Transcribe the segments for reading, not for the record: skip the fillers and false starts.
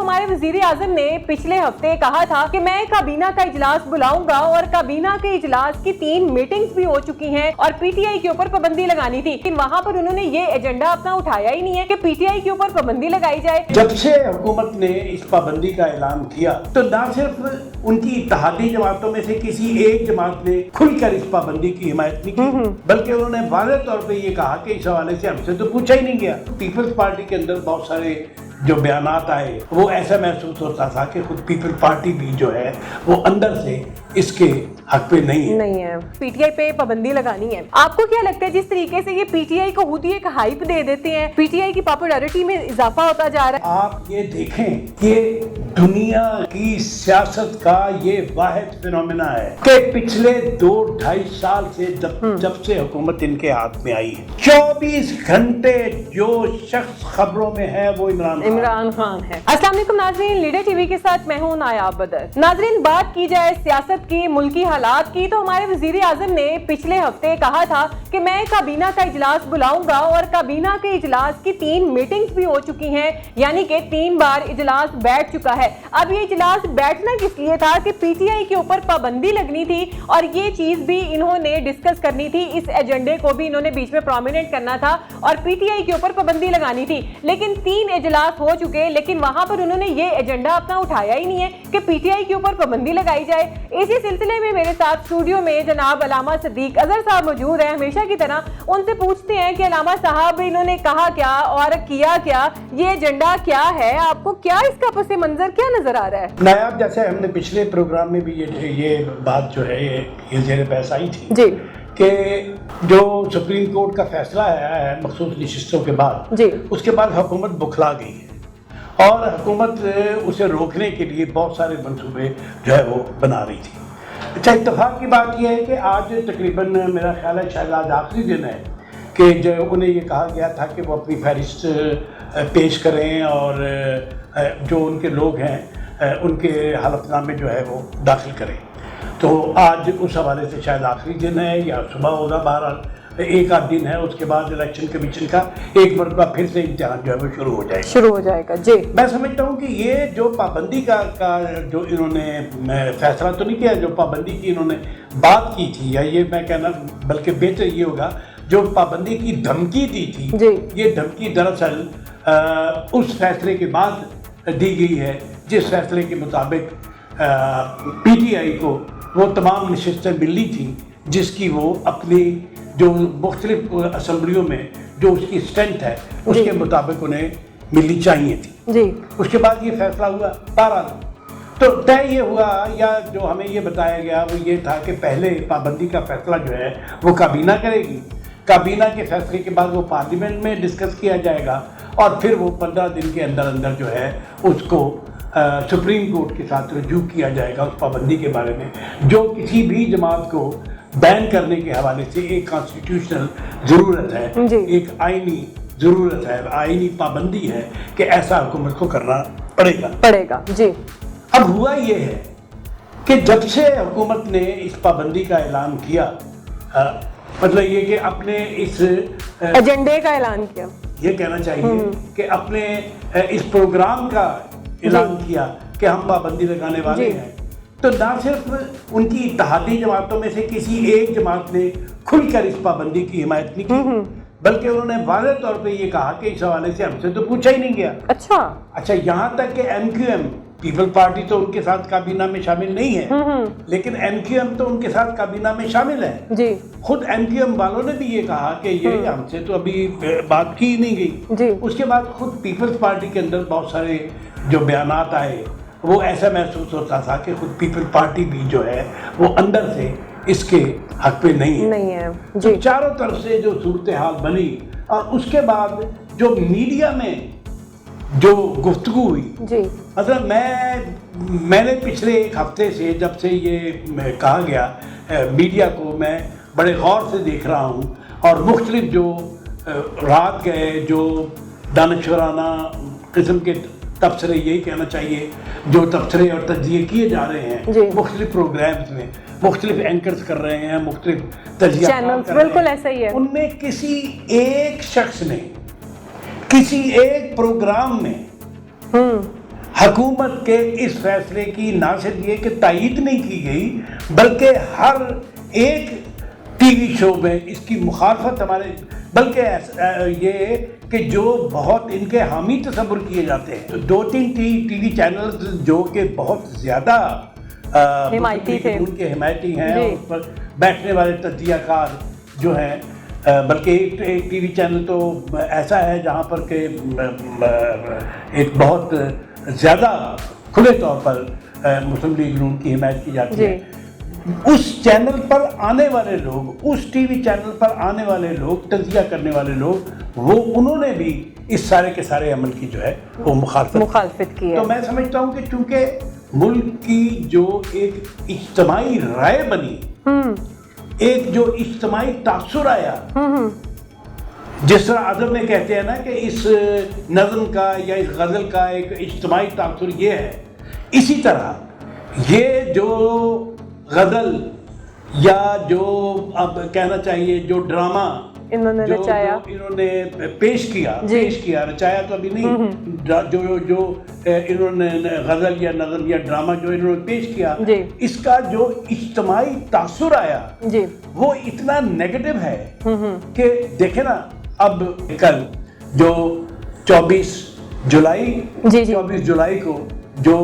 हमारे वजीर आजम ने पिछले हफ्ते कहा था कि मैं काबीना का इजलास बुलाऊंगा और काबीना के इजलास की 3 मीटिंग्स भी हो चुकी हैं और पीटीआई के ऊपर पाबंदी लगानी थी, लेकिन वहाँ पर उन्होंने ये एजेंडा अपना उठाया ही नहीं है कि पीटीआई के ऊपर पाबंदी लगाई जाए। जब से हुकूमत ने इस पाबंदी का ऐलान किया तो न सिर्फ उनकी इत्तेहादी जमातों में से किसी एक जमात ने खुलकर इस पाबंदी की हिमायत नहीं की, बल्कि उन्होंने वाज़ेह तौर पे ये कहा कि इस हवाले से हमसे तो पूछा ही नहीं गया। पीपल्स पार्टी के अंदर बहुत सारे जो बयानात आए वो ऐसा महसूस होता था कि खुद पीपल पार्टी भी जो है वो अंदर से इसके हक पे नहीं है। पीटीआई पे पाबंदी लगानी है। आपको क्या लगता है जिस तरीके से ये पीटीआई को खुद ही एक हाइप दे देते हैं, पीटीआई की पॉपुलैरिटी में इजाफा होता जा रहा है? आप ये देखें ये दुनिया की सियासत का ये वाहिद फिनोमेना है कि पिछले 2-2.5 साल से जब से हुकूमत इनके हाथ में आई है, 24 घंटे जो शख्स खबरों में है वो इमरान खान है। अस्सलाम वालेकुम नाज़रीन, लीडर टीवी के साथ मैं हूं नायाब बदर। नाज़रीन, बात की जाए सियासत की, मुल्की हालात की, तो हमारे वजीर आजम ने पिछले हफ्ते कहा था कि मैं काबीना का इजलास बुलाऊंगा और काबीना के इजलास की 3 मीटिंग्स भी हो चुकी हैं, यानी कि 3 बार इजलास बैठ चुका है। अब ये इजलास बैठना किस लिए था कि पीटीआई के ऊपर पाबंदी लगनी थी और ये चीज भी इन्होंने डिस्कस करनी थी, इस एजेंडे को भी इन्होंने बीच में प्रोमिनेंट करना था और पीटीआई के ऊपर पाबंदी लगानी थी। लेकिन 3 इजलास हो चुके, लेकिन वहां पर उन्होंने ये एजेंडा अपना उठाया ही नहीं है कि पीटीआई के ऊपर पाबंदी लगाई जाए। इसी सिलसिले में मेरे साथ स्टूडियो में जनाब अलामा सिद्दीक अजहर साहब मौजूद है। हमेशा की तरह उनसे पूछते हैं कि अलामा साहब इन्होंने कहा क्या और किया क्या, ये एजेंडा क्या है, आपको क्या इसका पस मंजर क्या नजर आ रहा है? नायाब, जैसे हमने पिछले प्रोग्राम में भी ये बात जो है ये ज़ेर बहस आई थी जी कि जो सुप्रीम कोर्ट का फैसला आया है मखसूस नशिस्तों के बाद जी, उसके बाद हुकूमत बुखला गई है और हुकूमत उसे रोकने के लिए बहुत सारे मंसूबे जो है वो बना रही थी। अच्छा, इत्तेफाक की बात यह है कि आज तकरीबन मेरा ख्याल है शायद आज आखिरी दिन है कि जो उन्हें ये कहा गया था कि वो अपनी फहरिस्त पेश करें और जो उनके लोग हैं उनके हलफनामे जो है वो दाखिल करें। तो आज उस हवाले से शायद आखिरी दिन है या सुबह होगा, बहरहाल एक आध दिन है, उसके बाद इलेक्शन कमीशन का एक मरतबा फिर से इम्तिहान जो है वो शुरू हो जाएगा जी। मैं समझता हूँ कि ये जो पाबंदी का जो इन्होंने फैसला तो नहीं किया, जो पाबंदी की इन्होंने बात की थी, या ये मैं कहना बल्कि बेहतर ये होगा जो पाबंदी की धमकी दी थी, ये धमकी दरअसल उस फैसले के बाद दी गई है जिस फैसले के मुताबिक पीटीआई को वो तमाम नशिस्तें मिली थी जिसकी वो अपनी जो मुख्तलिफ असम्बलियों में जो उसकी स्ट्रेंथ है उसके मुताबिक उन्हें मिलनी चाहिए थी जी। उसके बाद ये फैसला हुआ। बहरहाल तो तय ये हुआ या जो हमें ये बताया गया वो ये था कि पहले पाबंदी का फैसला जो है वो काबीना करेगी, काबीना के फैसले के बाद वो पार्लियामेंट में डिस्कस किया जाएगा और फिर वो 15 दिन के अंदर अंदर जो है उसको सुप्रीम कोर्ट के साथ रजू किया जाएगा उस पाबंदी के बारे में, जो किसी भी जमात को बैन करने के हवाले से एक कॉन्स्टिट्यूशनल ज़रूरत है, एक आईनी ज़रूरत है, आईनी पाबंदी है कि ऐसा हुकूमत को करना पड़ेगा जी। अब हुआ ये है कि जब से हुकूमत ने इस पाबंदी का ऐलान किया, मतलब ये कि अपने इस एजेंडे का ऐलान किया, ये कहना चाहिए कि अपने इस प्रोग्राम का ऐलान किया कि हम पाबंदी लगाने वाले हैं, तो ना सिर्फ उनकी इत्तेहादी जमातों में से किसी एक जमात ने खुलकर इस पाबंदी की हिमायत नहीं की, बल्कि उन्होंने वाज़ेह तौर पे ये कहा कि इस हवाले से हमसे तो पूछा ही नहीं गया। अच्छा, यहाँ तक कि एमक्यूएम पीपल पार्टी तो उनके साथ काबीना में शामिल नहीं है, लेकिन एमक्यूएम तो उनके साथ काबीना में शामिल है जी। खुद एमक्यूएम वालों ने भी ये कहा कि ये हमसे तो अभी बात की ही नहीं गई। उसके बाद खुद पीपल्स पार्टी के अंदर बहुत सारे जो बयानात आए वो ऐसा महसूस होता था कि खुद पीपल पार्टी भी जो है वो अंदर से इसके हक पे नहीं है जी। तो चारों तरफ से जो सूरत हाल बनी और उसके बाद जो मीडिया में जो गुफ्तगू हुई जी, मतलब मैंने पिछले एक हफ्ते से जब से ये कहा गया मीडिया को मैं बड़े गौर से देख रहा हूँ और मुख्तलिफ जो रात गए जो दानिशवराना किस्म के तबसरे, यही कहना चाहिए, जो तबसरे और तज्जिए किए जा रहे हैं मुख्तलिफ प्रोग्राम्स में, मुख्तलिफ एंकर्स कर रहे हैं, मुख्तलिफ तज्जिया बिल्कुल ऐसा ही है, उनमें किसी एक शख्स ने किसी एक प्रोग्राम में حکومت کے اس فیصلے کی نہ صرف یہ کہ تائید نہیں کی گئی بلکہ ہر ایک ٹی وی شو میں اس کی مخالفت ہمارے، بلکہ یہ کہ جو بہت ان کے حامی تصور کیے جاتے ہیں، تو 2-3 ٹی وی چینلز جو کہ بہت زیادہ حمایتی تھے، ان کے حمایتی ہیں، اس پر بیٹھنے والے تجزیہ کار جو ہیں، بلکہ ایک ٹی وی چینل تو ایسا ہے جہاں پر کہ ایک بہت زیادہ کھلے طور پر مسلم لیگ نون کی حمایت کی جاتی ہے، اس چینل پر آنے والے لوگ، اس ٹی وی چینل پر آنے والے لوگ، تجزیہ کرنے والے لوگ، انہوں نے بھی اس سارے کے سارے عمل کی جو ہے وہ مخالفت کی ہے۔ تو میں سمجھتا ہوں کہ چونکہ ملک کی جو ایک اجتماعی رائے بنی، ایک جو اجتماعی تاثر آیا، جس طرح ادب میں کہتے ہیں نا کہ اس نظم کا یا اس غزل کا ایک اجتماعی تاثر یہ ہے، اسی طرح یہ جو غزل یا جو اب کہنا چاہیے جو ڈرامہ انہوں نے پیش کیا رچایا تو ابھی نہیں، جو انہوں نے غزل یا نظم یا ڈرامہ جو انہوں نے پیش کیا، اس کا جو اجتماعی تاثر آیا وہ اتنا نیگیٹو ہے کہ دیکھیں نا، اب کل جو 24 جولائی کو جو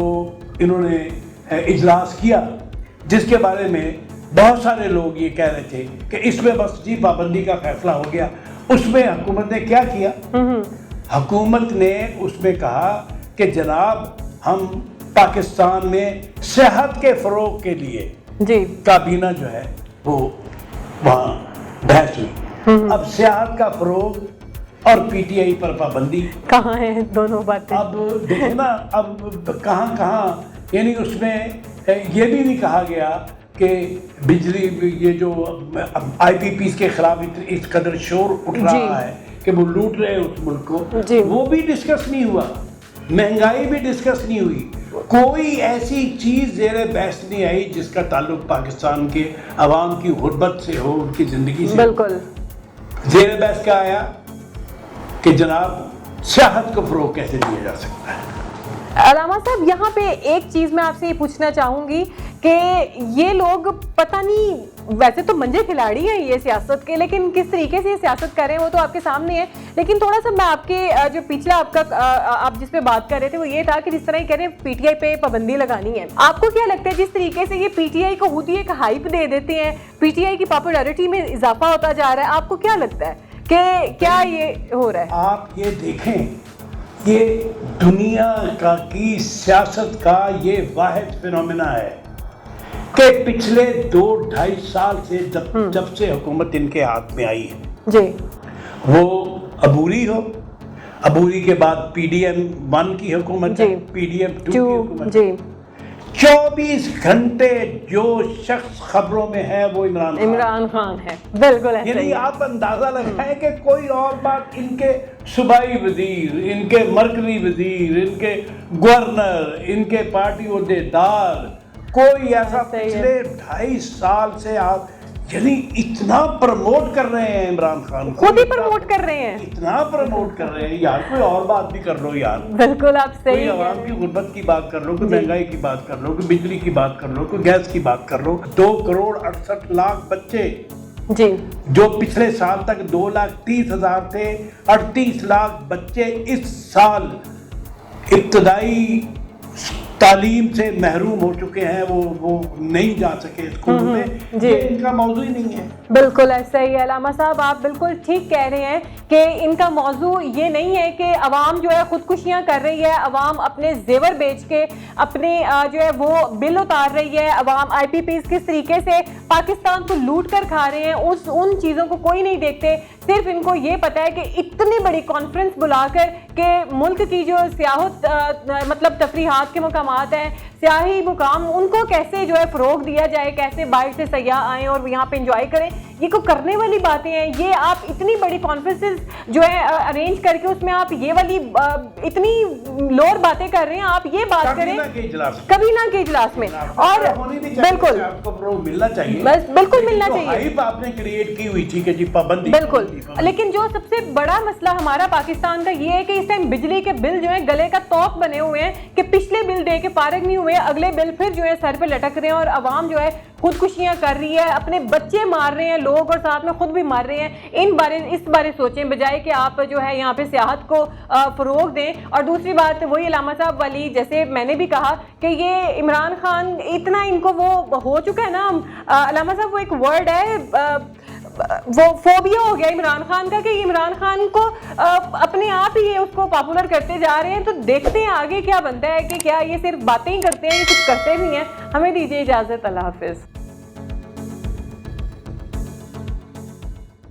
انہوں نے اجلاس کیا، جس کے بارے میں بہت سارے لوگ یہ کہہ رہے تھے کہ اس میں بس جی پابندی کا فیصلہ ہو گیا، اس میں حکومت نے کیا کیا؟ حکومت نے اس میں کہا کہ جناب ہم پاکستان میں صحت کے فروغ کے لیے کابینہ جو ہے وہ وہاں بحث ہوئی۔ اب صحت کا فروغ اور پی ٹی آئی پر پابندی کہاں ہے دونوں باتیں؟ اب دیکھیں نا، اب کہاں یعنی اس میں یہ بھی نہیں کہا گیا کہ بجلی، یہ جو آئی پی پیز کے خلاف اس قدر شور اٹھ رہا ہے کہ وہ لوٹ رہے ہیں اس ملک کو، وہ بھی ڈسکس نہیں ہوا، مہنگائی بھی ڈسکس نہیں ہوئی، کوئی ایسی چیز زیر بحث نہیں آئی جس کا تعلق پاکستان کے عوام کی غربت سے ہو، ان کی زندگی سے۔ بالکل زیر بحث کیا آیا کہ جناب صحت کو فروغ کیسے دیا جا سکتا ہے۔ علامہ صاحب، یہاں پہ ایک چیز میں آپ سے یہ پوچھنا چاہوں گی کہ یہ لوگ پتہ نہیں، ویسے تو منجے کھلاڑی ہیں یہ سیاست کے، لیکن کس طریقے سے یہ سیاست کر رہے ہیں وہ تو آپ کے سامنے ہے، لیکن تھوڑا سا میں آپ کے جو پچھلا آپ جس پہ بات کر رہے تھے وہ یہ تھا کہ جس طرح یہ کہہ رہے ہیں پی ٹی آئی پہ پابندی لگانی ہے، آپ کو کیا لگتا ہے جس طریقے سے یہ پی ٹی آئی کو خود ہی ایک ہائپ دے دیتے ہیں، پی ٹی آئی کی پاپولیرٹی میں اضافہ ہوتا جا رہا ہے، آپ کو کیا لگتا ہے کہ کیا یہ ہو رہا ہے؟ آپ یہ دیکھیں، یہ دنیا کی سیاست کا یہ واحد فینومینا ہے کہ پچھلے 2-2.5 سال سے جب سے حکومت ان کے ہاتھ میں آئی ہے، وہ عبوری کے بعد پی ڈی ایم 1 کی حکومت، پی ڈی ایم 2 کی حکومت، 24 گھنٹے جو شخص خبروں میں ہے وہ عمران خان ہے۔ بالکل، یعنی آپ اندازہ لگائیں کہ کوئی اور بات، ان کے صوبائی وزیر، ان کے مرکزی وزیر، ان کے گورنر، ان کے پارٹی عہدیدار، کوئی ایسا پچھلے 2.5 سال سے آپ یعنی اتنا پروموٹ کر رہے ہیں عمران خان کو، خود ہی پروموٹ کر رہے ہیں، اتنا پروموٹ کر رہے ہیں، یار کوئی اور بات بھی کر لو یار۔ بالکل آپ صحیح، کوئی عوام کی غربت کی بات کر لو، کوئی مہنگائی کی بات کر لو، کوئی بجلی کی بات کر لو، کوئی گیس کی بات کر لو۔ 2.68 کروڑ بچے جو پچھلے سال تک 2,30,000 تھے، 38 لاکھ بچے اس سال ابتدائی تعلیم سے محروم ہو چکے ہیں، وہ نہیں جا سکے اسکول میں، یہ ان کا موضوع ہی نہیں ہے۔ بالکل ایسا ہی ہے علامہ صاحب، آپ بالکل ٹھیک کہہ رہے ہیں کہ ان کا موضوع یہ نہیں ہے کہ عوام جو ہے خودکشیاں کر رہی ہے، عوام اپنے زیور بیچ کے اپنے جو ہے وہ بل اتار رہی ہے، عوام آئی پی پیز کس طریقے سے پاکستان کو لوٹ کر کھا رہے ہیں، ان چیزوں کو کوئی نہیں دیکھتے، صرف ان کو یہ پتا ہے کہ اتنی بڑی کانفرنس بلا کر کہ ملک کی جو سیاحت مطلب تفریحات کے مقامات ہیں، سیاحی مقام، ان کو کیسے جو ہے فروغ دیا جائے، کیسے باہر سے سیاح آئیں اور یہاں پہ انجوائے کریں، یہ کوئی کرنے والی باتیں ہیں؟ یہ آپ اتنی بڑی کانفرنسز جو ہے ارینج کر کے اس میں آپ یہ والی اتنی لوور باتیں کر رہے ہیں. آپ یہ بات کریں کابینہ کے اجلاس میں, اور بالکل ملنا چاہیے, بس بالکل ملنا چاہیے, آپ نے کریٹ کی ہوئی تھی کہ جی پابندی, بالکل. لیکن جو سب سے بڑا مسئلہ ہمارا پاکستان کا یہ ہے کہ اس ٹائم بجلی کے بل جو ہے گلے کا توق بنے ہوئے ہیں کہ پچھلے بل دے کے فارغ نہیں ہوئے, اگلے بل پھر جو ہے سر پہ لٹک رہے ہیں, اور عوام جو ہے خودکشیاں کر رہی ہے, اپنے بچے مار رہے ہیں لوگ اور ساتھ میں خود بھی مار رہے ہیں. اس بارے سوچیں بجائے کہ آپ جو ہے یہاں پہ سیاحت کو فروغ دیں. اور دوسری بات وہی علامہ صاحب والی, جیسے میں نے بھی کہا کہ یہ عمران خان اتنا ان کو وہ ہو چکا ہے نا علامہ صاحب, وہ ایک ورڈ ہے وہ فوبیا ہو گیا عمران خان کا, کہ عمران خان کو اپنے آپ ہی اس کو پاپولر کرتے جا رہے ہیں. تو دیکھتے ہیں آگے کیا بنتا ہے, کہ کیا یہ صرف باتیں ہی کرتے ہیں, یہ کچھ کرتے بھی ہیں. ہمیں دیجیے اجازت, اللہ حافظ.